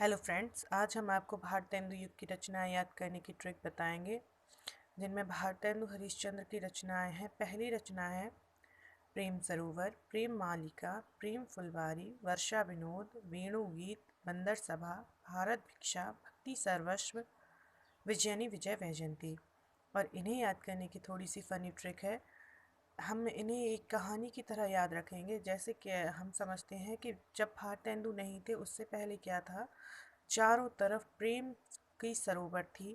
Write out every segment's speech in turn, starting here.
Hello friends, आज हम आपको भारतेंदु युग की रचनाएं याद करने की ट्रिक बताएंगे, जिनमें भारतेंदु हरिश्चंद्र की रचनाएं हैं। पहली रचना है प्रेम सरोवर, प्रेम मालिका, प्रेम फुलवारी, वर्षा विनोद, वेणु गीत, बंदर सभा, भारत भिक्षा, भक्ति सर्वस्व, विजयनी विजय वैजयंती। और इन्हें याद करने की थोड़ी सी फ़नी ट्रिक है। हम इन्हें एक कहानी की तरह याद रखेंगे। जैसे कि हम समझते हैं कि जब भारतेंदु नहीं थे उससे पहले क्या था, चारों तरफ प्रेम की सरोवर थी,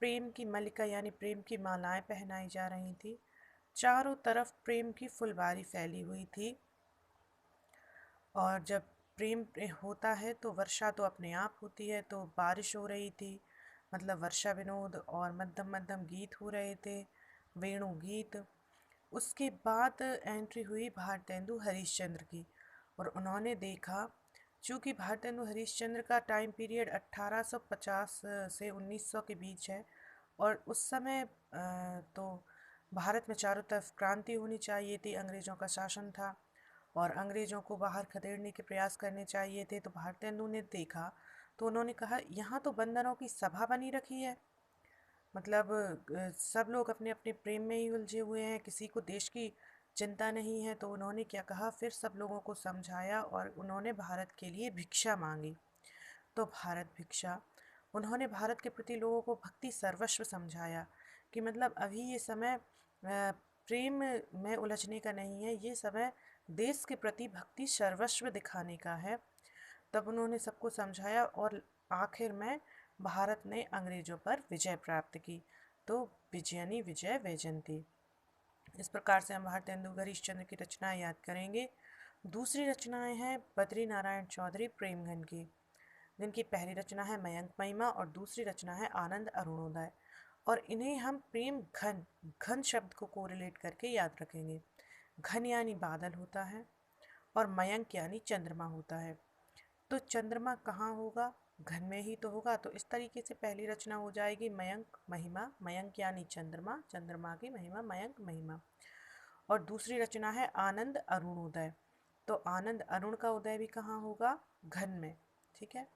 प्रेम की मलिका यानी प्रेम की मालाएं पहनाई जा रही थी, चारों तरफ प्रेम की फुलवारी फैली हुई थी। और जब प्रेम होता है तो वर्षा तो अपने आप होती है, तो बारिश हो रही थी, मतलब वर्षा विनोद, और मध्यम मध्यम गीत हो रहे थे, वेणु गीत। उसके बाद एंट्री हुई भारतेंदु हरिश्चंद्र की, और उन्होंने देखा, चूँकि भारतेंदु हरिश्चंद्र का टाइम पीरियड 1850 से 1900 के बीच है, और उस समय तो भारत में चारों तरफ क्रांति होनी चाहिए थी, अंग्रेज़ों का शासन था और अंग्रेज़ों को बाहर खदेड़ने के प्रयास करने चाहिए थे। तो भारतेंदु ने देखा तो उन्होंने कहा, यहाँ तो बंदरों की सभा बनी रखी है, मतलब सब लोग अपने अपने प्रेम में ही उलझे हुए हैं, किसी को देश की चिंता नहीं है। तो उन्होंने क्या कहा, फिर सब लोगों को समझाया और उन्होंने भारत के लिए भिक्षा मांगी। तो भारत भिक्षा, उन्होंने भारत के प्रति लोगों को भक्ति सर्वस्व समझाया कि मतलब अभी ये समय प्रेम में उलझने का नहीं है, ये समय देश के प्रति भक्ति सर्वस्व दिखाने का है। तब उन्होंने सबको समझाया और आखिर में भारत ने अंग्रेज़ों पर विजय प्राप्त की। तो विजयनी विजय वैजयंती। इस प्रकार से हम भारतेंदु हरिश्चंद्र की रचनाएं याद करेंगे। दूसरी रचनाएं हैं बद्री नारायण चौधरी प्रेमघन की, जिनकी पहली रचना है मयंक महिमा और दूसरी रचना है आनंद अरुणोदय। और इन्हें हम प्रेम घन, घन शब्द को कोरिलेट करके याद रखेंगे। घन यानी बादल होता है और मयंक यानी चंद्रमा होता है। तो चंद्रमा कहाँ होगा, घन में ही तो होगा। तो इस तरीके से पहली रचना हो जाएगी मयंक महिमा, मयंक यानी चंद्रमा, चंद्रमा की महिमा मयंक महिमा। और दूसरी रचना है आनंद अरुणोदय, तो आनंद अरुण का उदय भी कहाँ होगा, घन में। ठीक है।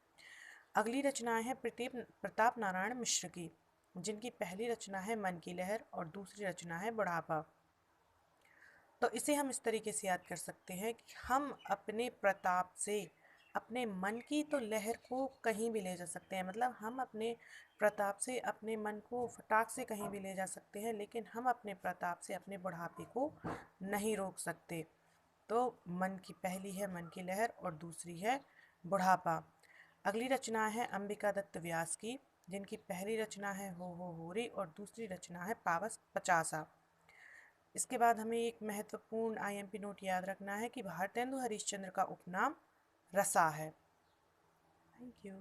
अगली रचनाएं हैं प्रताप नारायण मिश्र की, जिनकी पहली रचना है मन की लहर और दूसरी रचना है बुढ़ापा। तो इसे हम इस तरीके से याद कर सकते हैं कि हम अपने प्रताप से अपने मन की तो लहर को कहीं भी ले जा सकते हैं, मतलब हम अपने प्रताप से अपने मन को फटाक से कहीं भी ले जा सकते हैं, लेकिन हम अपने प्रताप से अपने बुढ़ापे को नहीं रोक सकते। तो मन की पहली है मन की लहर और दूसरी है बुढ़ापा। अगली रचना है अंबिका दत्त व्यास की, जिनकी पहली रचना है हो होरी और दूसरी रचना है पावस पचासा। इसके बाद हमें एक महत्वपूर्ण आईएमपी नोट याद रखना है कि भारतेंदु हरिश्चंद्र का उपनाम रसा है। Thank you.